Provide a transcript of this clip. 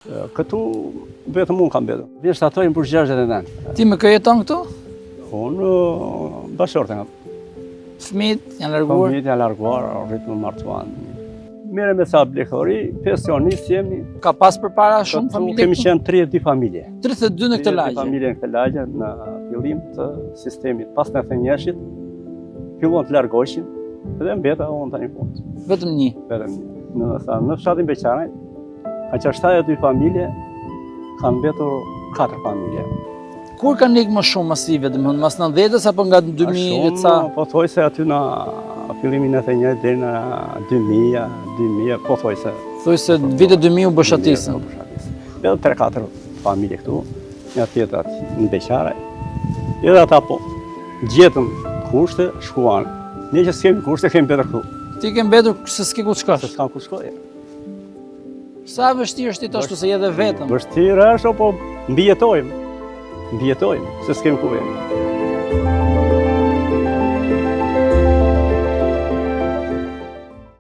Këtu vetëm unë kam betur. Vjeshtatojmë për 69. Ti më kë jeton këtu? Unë bashkërte nga. Fëmijët janë larguar? Fëmijët janë larguar, rritë më martuan. Mere me sa blekori, pensionist jemi. Ka pas përpara shumë familje Kemi këtu? qenë 32 familje. 32 në këtë 32 lagje. familje në këtë lagje, në fillim të sistemit. Pas në thënjeshit, fillon të largoheshin, dhe mbeta unë tani punë. Vetëm një. Vetëm një. Në fshatin Beqaraj, ka që 72 familje, kanë mbetur 4 familje. Kur kanë ikë më shumë masive, domethënë mas 90-s apo nga 2000 e ca? Po thoj se aty në fillimin e thënjeshit deri në 2000, po thoj se. Thuaj se vitet 2000 u bëshatisën. Edhe 3-4 familje këtu, një tjetër në Beqaraj. Edhe ata po gjetën kushte, shkuan. Ne që s'kemi kushte, kemi betur këtu. Ti ke mbetur se s'ke ku të shkosh. Se s'kam ku shkoj. Sa vështirë është ti ashtu se je edhe vetëm. Vështirë është, po mbijetojmë. Mbijetojmë, se s'kemi ku jemi.